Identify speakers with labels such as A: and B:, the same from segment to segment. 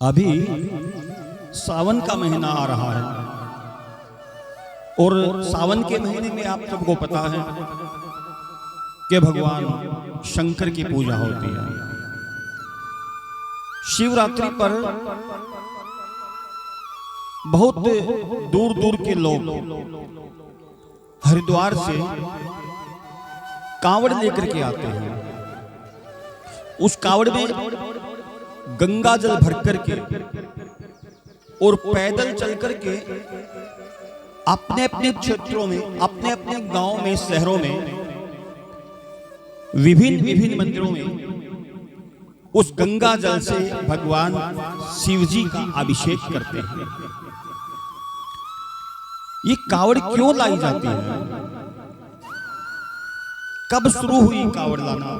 A: अभी सावन का महीना आ रहा है और सावन के महीने में आप सबको पता है कि भगवान शंकर की पूजा होती है। शिवरात्रि पर बहुत दूर दूर के लोग हरिद्वार से कांवड़ लेकर के आते हैं। उस कांवड़ में गंगा जल भर करके और पैदल चल करके अपने अपने क्षेत्रों में, अपने अपने गांव में, शहरों में, विभिन्न विभिन्न मंदिरों में उस गंगा जल से भगवान शिव जी का अभिषेक करते हैं। ये कावड़ क्यों लाई जाती है? कब शुरू हुई कावड़ लाना?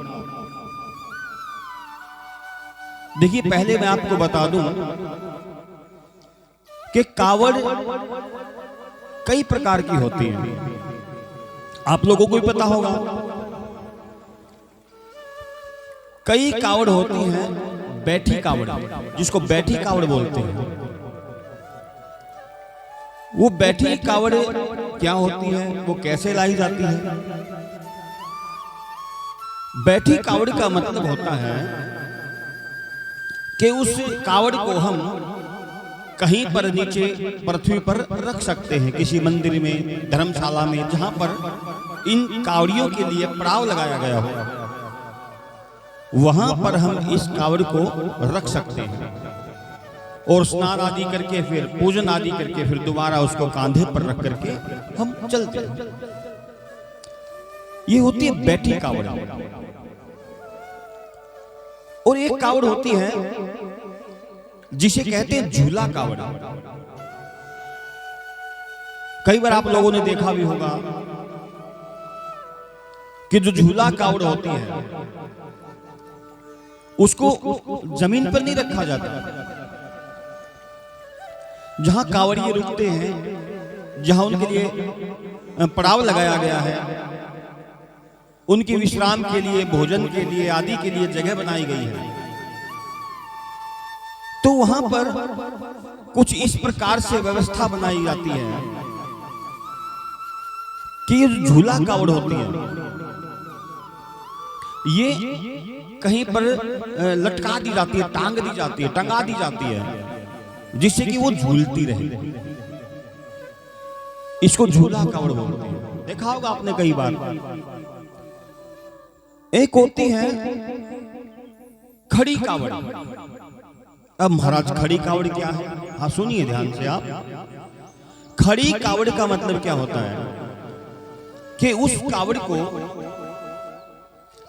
A: देखिए, पहले मैं आपको बता दूं कि कावड़ कई प्रकार की होती है। आप लोगों को भी पता होगा, कई कावड़ होती हैं बैठी कावड़, जिसको बैठी कावड़ बोलते हैं। वो बैठी कावड़ क्या होती है, वो कैसे लाई जाती है? बैठी कावड़ का मतलब होता है कि उस कावड़ को हम कहीं पर नीचे पृथ्वी पर रख सकते हैं, किसी मंदिर में, धर्मशाला में, जहां पर इन कावड़ियों के लिए पड़ाव लगाया गया हो, वहां पर हम इस कावड़ को रख सकते हैं और स्नान आदि करके, फिर पूजन आदि करके, फिर दोबारा उसको कांधे पर रख करके हम चलते हैं। ये होती है बैठी कावड़। और एक कावड़ होती है जिसे कहते हैं झूला कावड़। कई बार आप लोगों ने देखा भी होगा कि जो झूला कावड़ होती है उसको जमीन पर नहीं रखा जाता। जहां कावड़िए रुकते हैं, जहां उनके लिए पड़ाव लगाया गया है, उनके विश्राम के लिए, भोजन के लिए आदि के लिए जगह बनाई गई है, तो वहां पर कुछ इस प्रकार से व्यवस्था बनाई जाती है कि ये झूला कावड़ होती है, ये कहीं पर लटका दी जाती है, टांग दी जाती है, टंगा दी जाती है, जिससे कि वो झूलती रहे। इसको झूला कावड़ बोलते हैं। देखा होगा आपने कई बार। एक होती है खड़ी कावड़। अब महाराज, खड़ी कावड़ क्या है? हाँ, सुनिए ध्यान से आप। खड़ी कावड़ का मतलब क्या होता है कि उस कावड़ को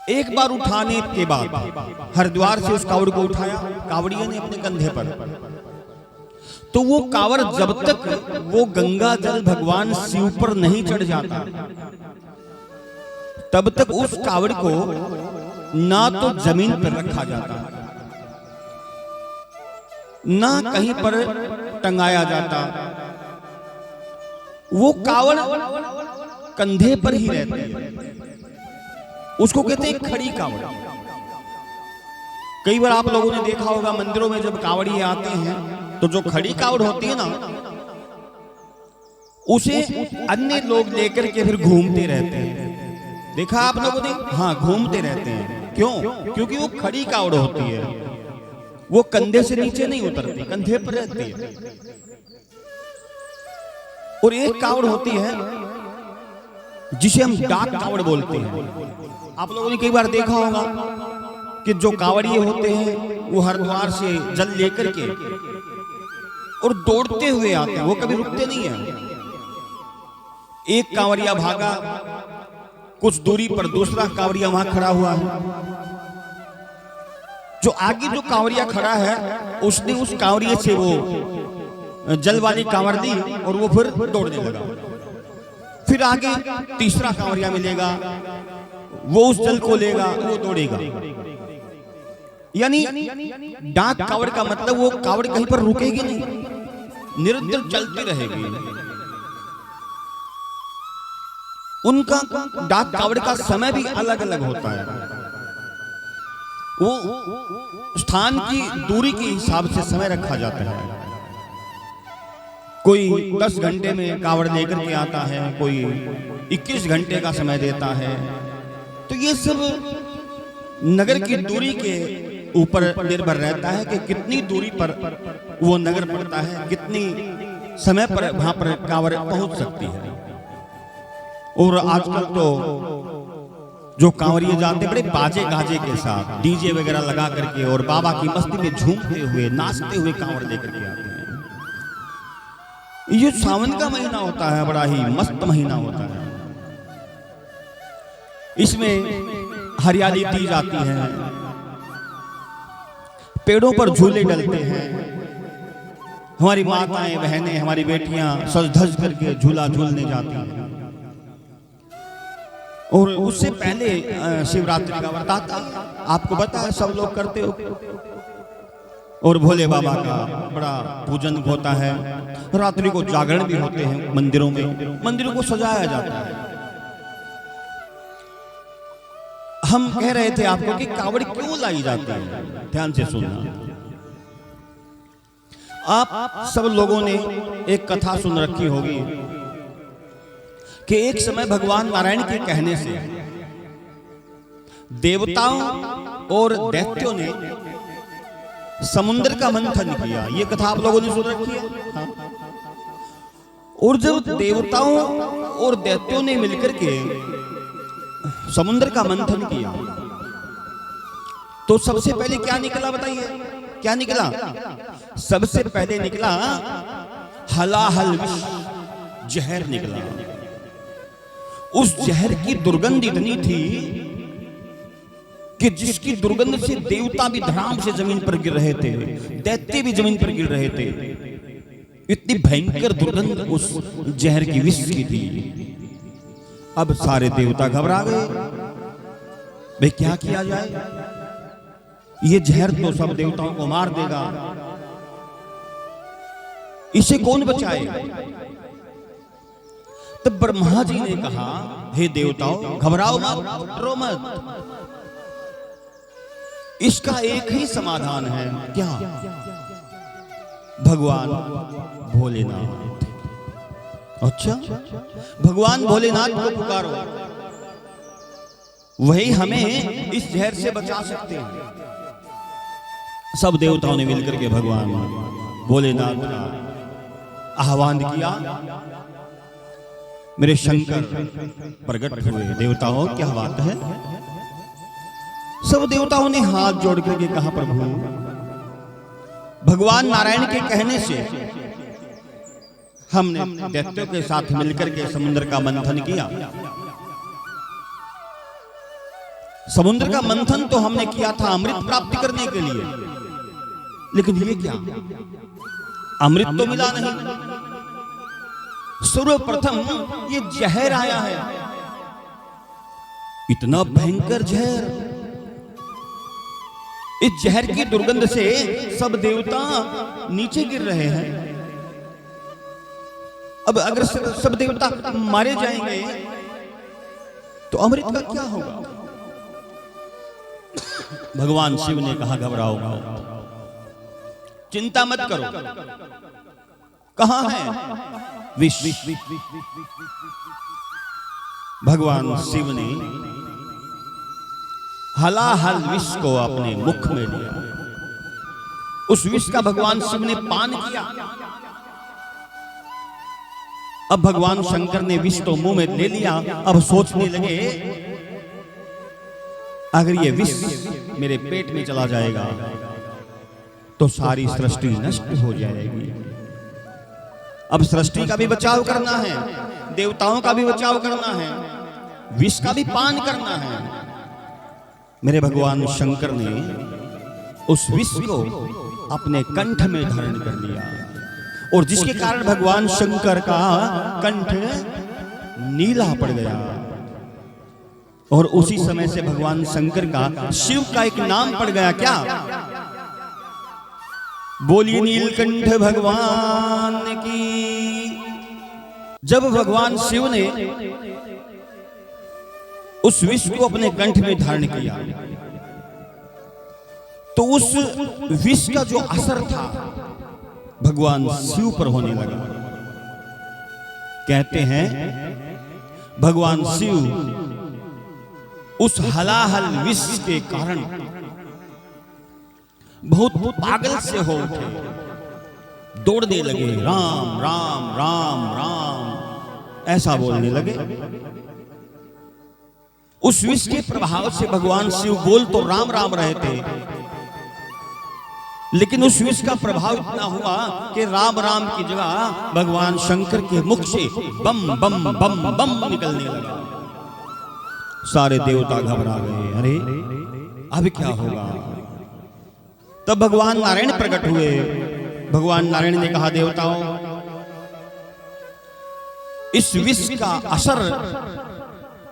A: एक बार उठाने के बाद, हरिद्वार से उस कावड़ को उठाया कावड़िया ने अपने कंधे पर, तो वो कावड़ जब तक वो गंगा जल भगवान शिव पर नहीं चढ़ जाता, तब तक उस कावड़ को ना तो जमीन पर रखा जाता, ना कहीं पर टंगाया जाता। वो कावड़ कंधे पर ही रहती है। उसको कहते हैं खड़ी कावड़। कई बार आप लोगों ने देखा होगा, मंदिरों में जब कावड़िए आते हैं तो जो खड़ी कावड़ होती है ना, उसे अन्य लोग लेकर के फिर घूमते रहते हैं। देखा आप लोगों ने? हाँ, घूमते रहते हैं। क्यों? क्योंकि वो खड़ी कावड़ होती है, वो कंधे से नीचे नहीं उतरती, कंधे पर रहती है। और एक कावड़ होती है जिसे हम डाक कावड़ बोलते हैं। आप लोगों ने कई बार देखा होगा कि जो कावड़िए होते हैं वो हरिद्वार से जल लेकर के और दौड़ते हुए आते हैं, वो कभी रुकते नहीं है। एक कांवरिया भागा, कुछ दूरी पर दूसरा कांवरिया वहां खड़ा हुआ है। जो आगे जो कांवरिया खड़ा है, उसने उस कांवरिये से वो जल वाली कांवर दी और वो फिर दौड़ने लगा। फिर आगे तीसरा कांवरिया मिलेगा, वो उस जल को लेगा, वो दौड़ेगा। यानी डाक कावड़ का मतलब वो कावड़ कहीं पर रुकेगी नहीं, निरंतर चलती रहेगी। उनका डाक कावड़ का समय भी अलग अलग होता है। वो स्थान की दूरी के हिसाब से समय रखा जाता है। कोई 10 घंटे में कावड़ लेकर के आता है, कोई 21 घंटे का समय देता है। तो ये सब नगर की दूरी के ऊपर निर्भर रहता है कि कितनी दूरी पर वो नगर पड़ता है, कितनी समय पर वहां पर कावड़ पहुंच सकती है। और आजकल तो जो कांवरिये जाते बड़े बाजे गाजे के साथ डीजे वगैरह लगा करके और बाबा की मस्ती में झूमते हुए नाचते हुए कांवड़ लेकर के आते हैं। ये सावन का महीना होता है, बड़ा ही मस्त महीना होता है। इसमें हरियाली दी जाती है, पेड़ों पर झूले डलते हैं, हमारी माताएं बहनें हमारी बेटियां सज धज करके झूला झूलने जाती हैं। और उससे पहले शिवरात्रि का व्रत आता है, आपको पता है, सब लोग करते हो। और भोले बाबा का बड़ा पूजन होता है। रात्रि को जागरण भी होते हैं मंदिरों में, मंदिरों को सजाया जाता है। हम कह रहे थे आपको कि कावड़ क्यों लाई जाती है, ध्यान से सुनना। आप सब लोगों ने एक कथा सुन रखी होगी कि एक समय भगवान नारायण के कहने से देवताओं और दैत्यों ने समुद्र का मंथन किया। ये कथा आप लोगों ने सुन रखी है। हाँ। और जब देवताओं और दैत्यों ने मिलकर के समुद्र का मंथन किया तो सबसे पहले क्या निकला, बताइए क्या निकला? सबसे पहले निकला हलाहल विष, जहर निकला। उस जहर की दुर्गंध इतनी थी कि जिसकी दुर्गंध से देवता भी धड़ाम से जमीन पर गिर रहे थे, दैत्य भी जमीन पर गिर रहे थे। इतनी भयंकर दुर्गंध उस जहर की विष की थी। अब सारे देवता घबरा गए, भाई क्या किया जाए, ये जहर तो सब देवताओं को मार देगा, इसे कौन बचाए? तब ब्रह्मा जी ने कहा, हे देवताओं घबराओ मत, डरो मत, इसका एक ही समाधान है। क्या? भगवान भोलेनाथ। अच्छा, भगवान भोलेनाथ को पुकारो, वही हमें इस जहर से बचा सकते हैं। सब देवताओं ने मिलकर के भगवान भोलेनाथ का आह्वान किया। मेरे शंकर प्रकट हुए। देवताओं क्या बात है? सब देवताओं ने हाथ जोड़ करके कहा, प्रभु भगवान नारायण के कहने से हमने दैत्यों के साथ मिलकर के समुद्र का मंथन किया। समुद्र का मंथन तो हमने किया था अमृत प्राप्ति करने के लिए, लेकिन ये क्या, अमृत तो मिला नहीं। सर्वप्रथम ये जहर आया है, इतना भयंकर जहर। इस जहर की दुर्गंध से सब देवता नीचे गिर रहे हैं। अब अगर सब देवता मारे जाएंगे तो अमृत का क्या होगा? भगवान शिव ने कहा, घबराओ मत, चिंता मत करो। कहां है विष? भगवान शिव ने हलाहल विष को अपने मुख में लिया। उस विष का भगवान शिव ने पान किया। अब भगवान शंकर ने विष तो मुंह में ले लिया। अब सोचने लगे, अगर ये विष मेरे पेट में चला जाएगा तो सारी सृष्टि नष्ट हो जाएगी। अब सृष्टि का भी बचाव करना है, देवताओं का भी बचाव करना है, विष का भी पान करना है। मेरे भगवान शंकर ने उस विष को अपने कंठ में धारण कर लिया, और जिसके कारण भगवान शंकर का कंठ नीला पड़ गया। और उसी समय से भगवान शंकर का शिव का एक नाम पड़ गया। क्या? बोलिए नीलकंठ भगवान की। जब भगवान शिव ने उस विष को अपने कंठ में धारण किया तो उस विष का जो असर था भगवान शिव पर होने लगा। कहते हैं भगवान शिव उस हलाहल विष के कारण बहुत पागल से हो उठे, दौड़ने लगे, राम राम राम राम ऐसा बोलने लगे। उस विष के प्रभाव से भगवान शिव बोल तो राम राम रहे थे, लेकिन उस विष का प्रभाव इतना हुआ कि राम राम की जगह भगवान शंकर के मुख से बम बम बम बम निकलने लगा। सारे देवता घबरा गए, अरे अब क्या होगा। तब भगवान नारायण प्रकट हुए। भगवान नारायण ने कहा, देवताओं, इस विष का असर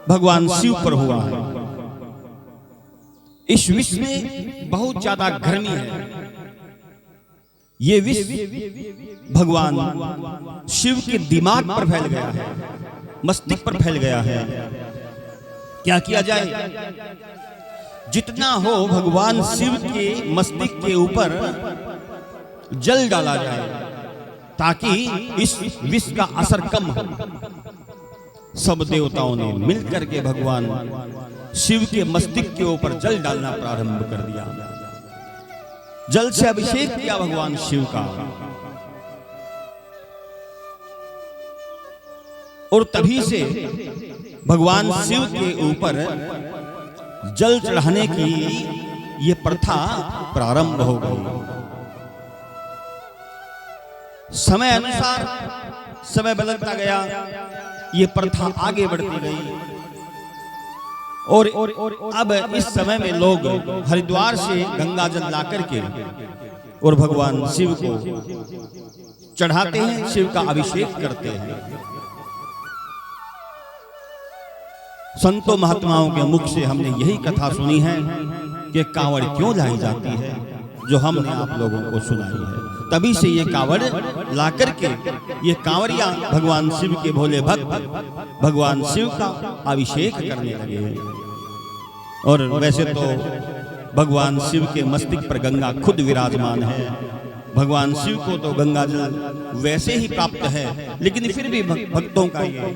A: भगवान शिव पर हुआ है। इस विष में बहुत ज्यादा गर्मी है। ये विष भगवान शिव के दिमाग पर फैल गया है, मस्तिष्क पर फैल गया है। क्या किया जाए? जितना हो भगवान शिव के मस्तिष्क के ऊपर जल डाला जाए ताकि इस विष का असर कम हो। सब देवताओं ने मिलकर के भगवान शिव के मस्तिष्क के ऊपर जल डालना प्रारंभ कर दिया। जल से अभिषेक किया भगवान शिव का, और तभी से भगवान शिव के ऊपर जल चढ़ाने की ये प्रथा प्रारंभ हो गई। समय अनुसार समय बदलता गया, ये प्रथा आगे बढ़ती गई, और अब इस समय में लोग हरिद्वार से गंगा जल ला करके और भगवान शिव को चढ़ाते हैं, शिव का अभिषेक करते हैं। संतों महात्माओं के मुख से हमने यही कथा सुनी है कि कांवड़ क्यों लाई जाती है, जो हमने आप लोगों को सुनाई है। तभी से ये कांवड़ ला करके ये कांवरिया भगवान शिव के भोले भक्त भगवान शिव का अभिषेक करने लगे। और वैसे तो भगवान शिव के मस्तिष्क पर गंगा खुद विराजमान है। भगवान शिव को तो गंगा जल वैसे ही प्राप्त है, लेकिन फिर भी भक्तों का ये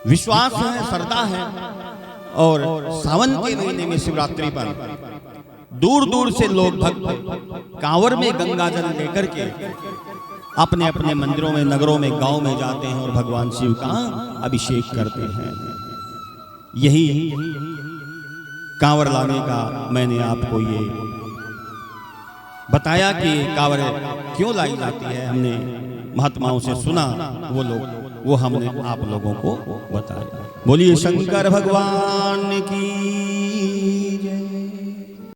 A: विश्वास है, श्रद्धा है। और सावन के महीने में शिवरात्रि पर दूर दूर से लोग भक्त कांवर में गंगा जल लेकर के अपने अपने मंदिरों में, नगरों में, गांव में जाते हैं और भगवान शिव का अभिषेक करते हैं। यही कांवर लाने का मैंने आपको ये बताया कि कांवर क्यों लाई जाती है। हमने महात्माओं से सुना, वो हमने आप लोगों को बताया। बोलिए शंकर भगवान की।